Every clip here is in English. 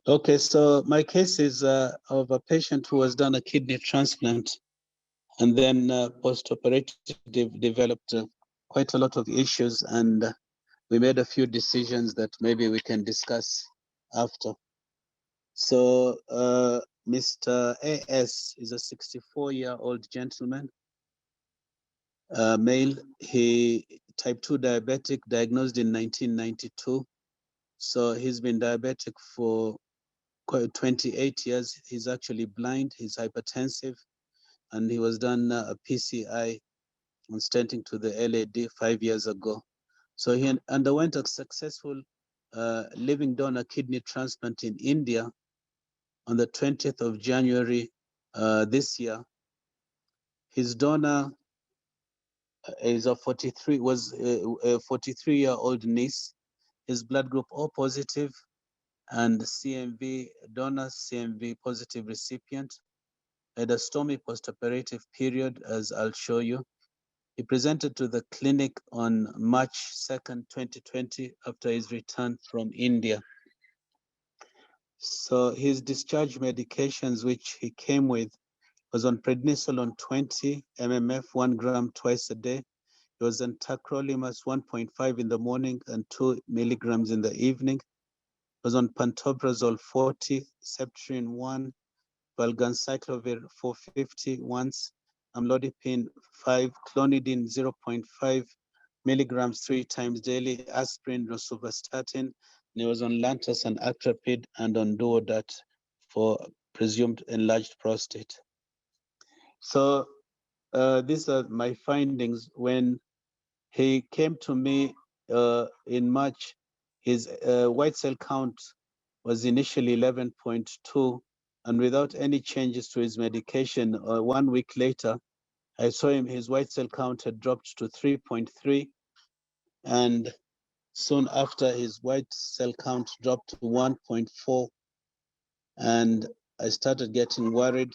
Okay, so my case is of a patient who has done a kidney transplant and then post-operative developed quite a lot of issues, and we made a few decisions that maybe we can discuss after. So Mr. AS is a 64-year-old gentleman, male. He type 2 diabetic, diagnosed in 1992. So he's been diabetic for 28 years. He's actually blind, he's hypertensive, and he was done a PCI on stenting to the LAD 5 years ago. So he underwent a successful living donor kidney transplant in India on the 20th of January this year. His donor is a 43-year-old niece. His blood group O positive and CMV donor, CMV positive recipient. Had a stormy postoperative period, as I'll show you. He presented to the clinic on March 2nd, 2020, after his return from India. So his discharge medications, which he came with, was on prednisolone 20 mmF, 1 gram twice a day. It was on tacrolimus 1.5 in the morning and 2 milligrams in the evening. It was on pantoprazole 40, ceftriaxone 1, valganciclovir 450 once, amlodipine 5, clonidine 0.5 milligrams 3 times daily, aspirin, rosuvastatin, and he was on Lantus and Actrapid and on Duodat for presumed enlarged prostate. So these are my findings. When he came to me in March, his white cell count was initially 11.2, and without any changes to his medication, 1 week later, I saw him, his white cell count had dropped to 3.3, and soon after his white cell count dropped to 1.4, and I started getting worried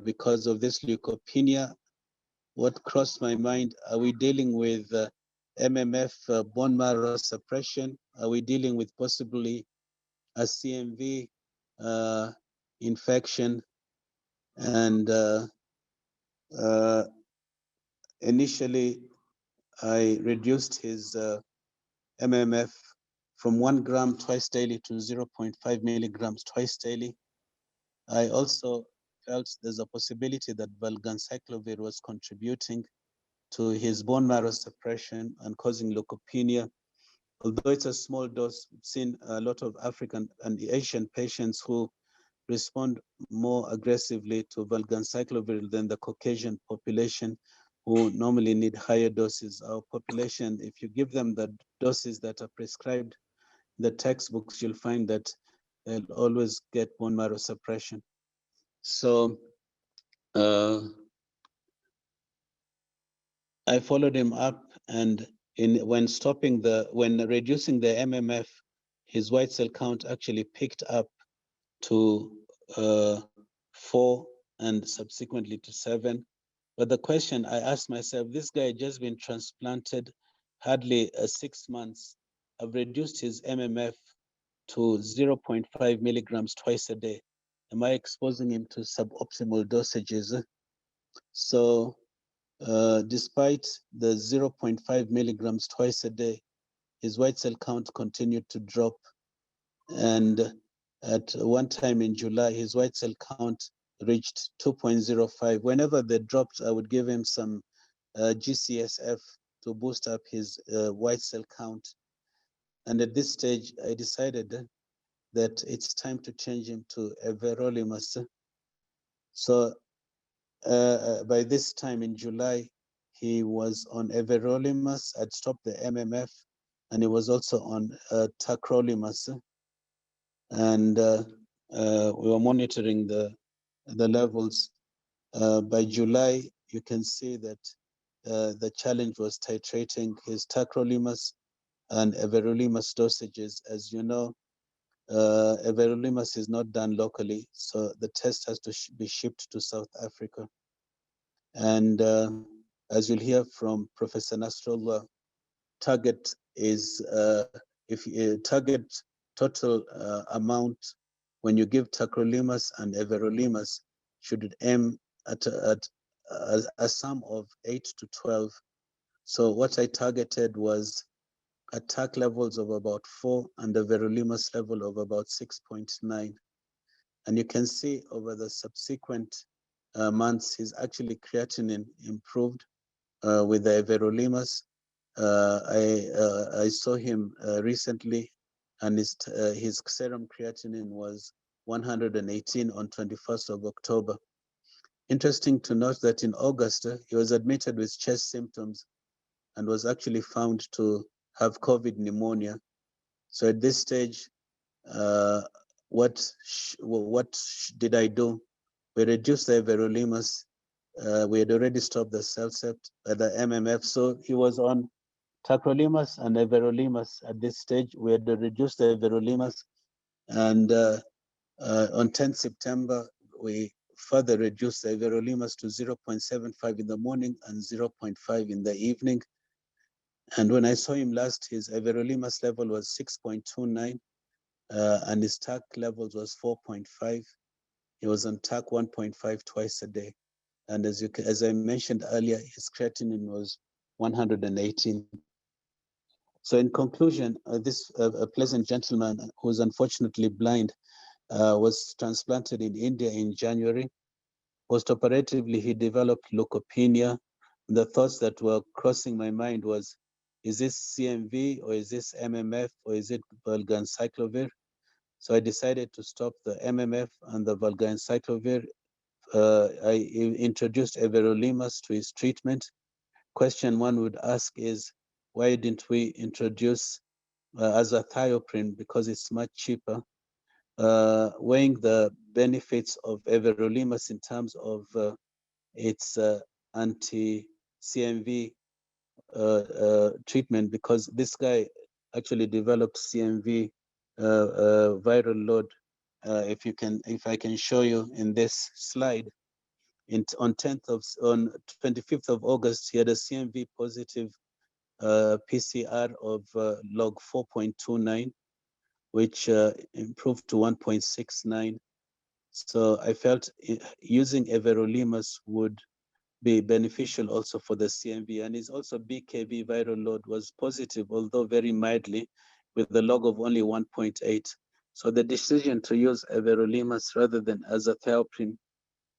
because of this leukopenia. What crossed my mind, are we dealing with MMF bone marrow suppression? Are we dealing with possibly a CMV infection? And initially, I reduced his MMF from 1 gram twice daily to 0.5 milligrams twice daily. I also felt there's a possibility that valganciclovir was contributing to his bone marrow suppression and causing leukopenia. Although it's a small dose, we've seen a lot of African and Asian patients who respond more aggressively to valganciclovir than the Caucasian population, who normally need higher doses. Our population, if you give them the doses that are prescribed in the textbooks, you'll find that they'll always get bone marrow suppression. So I followed him up, and when reducing the MMF, his white cell count actually picked up to 4 and subsequently to 7. But the question I asked myself, this guy had just been transplanted hardly 6 months. I've reduced his MMF to 0.5 milligrams twice a day. Am I exposing him to suboptimal dosages? So despite the 0.5 milligrams twice a day, his white cell count continued to drop. And at one time in July, his white cell count reached 2.05. Whenever they dropped, I would give him some GCSF to boost up his white cell count. And at this stage, I decided that it's time to change him to evorolimus. So by this time in July, he was on evorolimus. I'd stopped the MMF, and he was also on tacrolimus. And we were monitoring the levels. By July, you can see that the challenge was titrating his tacrolimus and everolimus dosages. As you know, everolimus is not done locally, so the test has to be shipped to South Africa. And as you'll hear from Professor Nasrullah, target is target total amount when you give tacrolimus and everolimus should aim at a sum of 8 to 12. So what I targeted was attack levels of about 4 and the everolimus level of about 6.9. And you can see over the subsequent months, his actually creatinine improved with the everolimus. I saw him recently, and his serum creatinine was 118 on 21st of October. Interesting to note that in August, he was admitted with chest symptoms and was actually found to have COVID pneumonia. So at this stage, what did I do? We reduced the everolimus. We had already stopped the CellCept, the MMF. So he was on tacrolimus and everolimus at this stage. We had reduced the everolimus, and on 10th September, we further reduced the everolimus to 0.75 in the morning and 0.5 in the evening. And when I saw him last, his everolimus level was 6.29, and his TAC levels was 4.5. He was on TAC 1.5 twice a day. And as I mentioned earlier, his creatinine was 118. So in conclusion, this pleasant gentleman who's unfortunately blind was transplanted in India in January. Postoperatively, he developed leukopenia. The thoughts that were crossing my mind was, is this CMV or is this MMF or is it valganciclovir? So I decided to stop the MMF and the valganciclovir. I introduced everolimus to his treatment. Question one would ask is, why didn't we introduce azathioprine, because it's much cheaper? Weighing the benefits of everolimus in terms of its anti-CMV treatment, because this guy actually developed CMV viral load. If I can show you in this slide, on 25th of August, he had a CMV positive PCR of log 4.29, which improved to 1.69. So I felt using everolimus would be beneficial also for the CMV, and his also BKV viral load was positive, although very mildly, with the log of only 1.8. So the decision to use everolimus rather than azathioprine.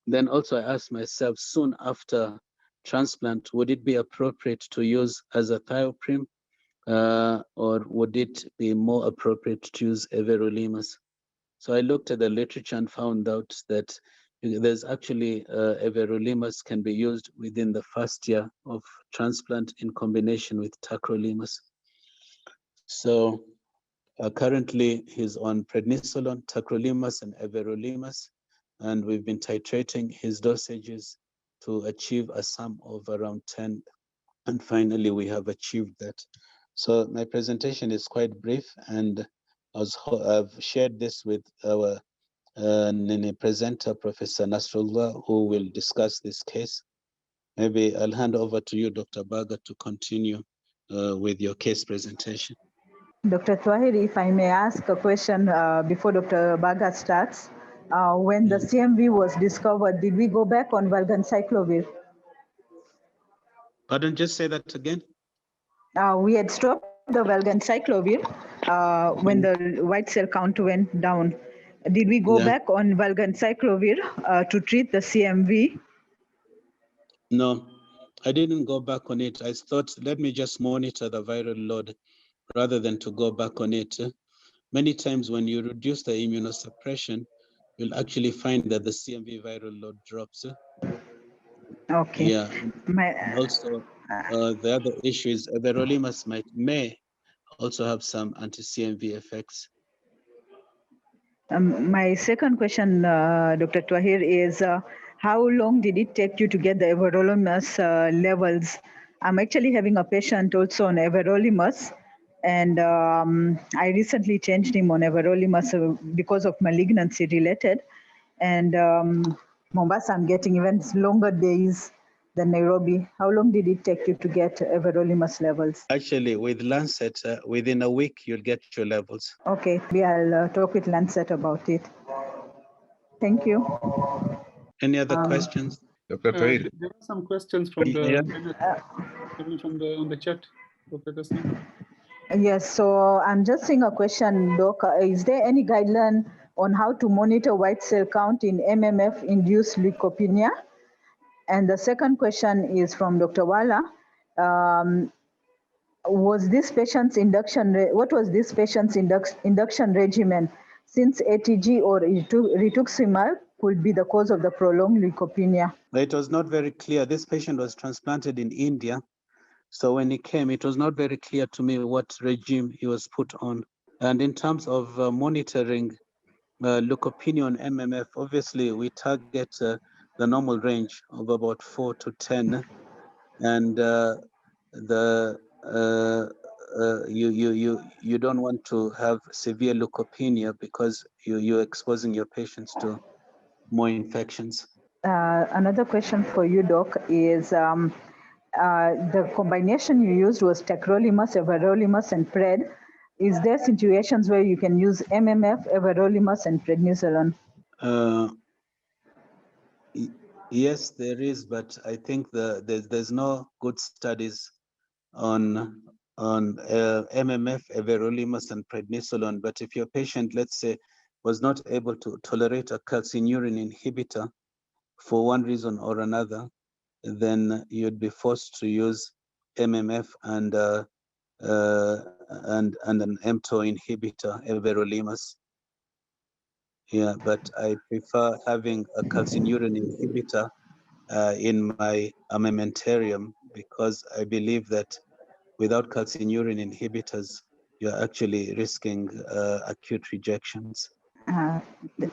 Then also I asked myself, soon after transplant, would it be appropriate to use azathioprine, or would it be more appropriate to use everolimus? So I looked at the literature and found out that there's actually everolimus can be used within the first year of transplant in combination with tacrolimus. So currently he's on prednisolone, tacrolimus, and everolimus, and we've been titrating his dosages to achieve a sum of around 10, and finally we have achieved that. So my presentation is quite brief, and I've shared this with our presenter, Professor Nasrullah, who will discuss this case. Maybe I'll hand over to you, Dr. Baga, to continue with your case presentation. Dr. Twahir, if I may ask a question before Dr. Baga starts. When the CMV was discovered, did we go back on valganciclovir? Pardon, just say that again. We had stopped the valganciclovir when the white cell count went down. Did we go back on valganciclovir to treat the CMV? No, I didn't go back on it. I thought, let me just monitor the viral load rather than to go back on it. Many times when you reduce the immunosuppression, you'll actually find that the CMV viral load drops. Okay. Yeah. And also, the other issue is everolimus may also have some anti-CMV effects. My second question, Dr. Twahir, is how long did it take you to get the everolimus levels? I'm actually having a patient also on everolimus, and I recently changed him on everolimus because of malignancy related. And Mombasa, I'm getting even longer days the Nairobi? How long did it take you to get everolimus levels? Actually, with Lancet, within a week, you'll get your levels. Okay, maybe I'll talk with Lancet about it. Thank you. Any other questions? Dr. Twahir. There are some questions from Yeah. on the chat, Dr. Tasneem. Yes, so I'm just seeing a question, Doc. Is there any guideline on how to monitor white cell count in MMF-induced leukopenia? And the second question is from Dr. Wala. Was this patient's what was this patient's induction regimen, since ATG or rituximab could be the cause of the prolonged leukopenia? It was not very clear. This patient was transplanted in India. So when he came, it was not very clear to me what regime he was put on. And in terms of monitoring leukopenia on MMF, obviously we target the normal range of about 4 to 10. And you don't want to have severe leukopenia because you're exposing your patients to more infections. Another question for you, Doc, is the combination you used was tacrolimus, everolimus, and pred. Is there situations where you can use MMF, everolimus, and prednisolone? Yes, there is, but I think there's no good studies on MMF, everolimus, and prednisolone. But if your patient, let's say, was not able to tolerate a calcineurin inhibitor for one reason or another, then you'd be forced to use MMF and an mTOR inhibitor, everolimus. Yeah, but I prefer having a calcineurin inhibitor in my armamentarium because I believe that without calcineurin inhibitors, you're actually risking acute rejections.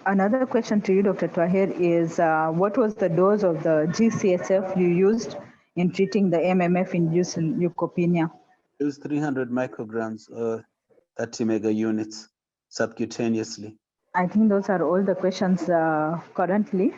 Another question to you, Dr. Twahir, is what was the dose of the GCSF you used in treating the MMF-induced leukopenia? It was 300 micrograms, 30 mega units subcutaneously. I think those are all the questions currently.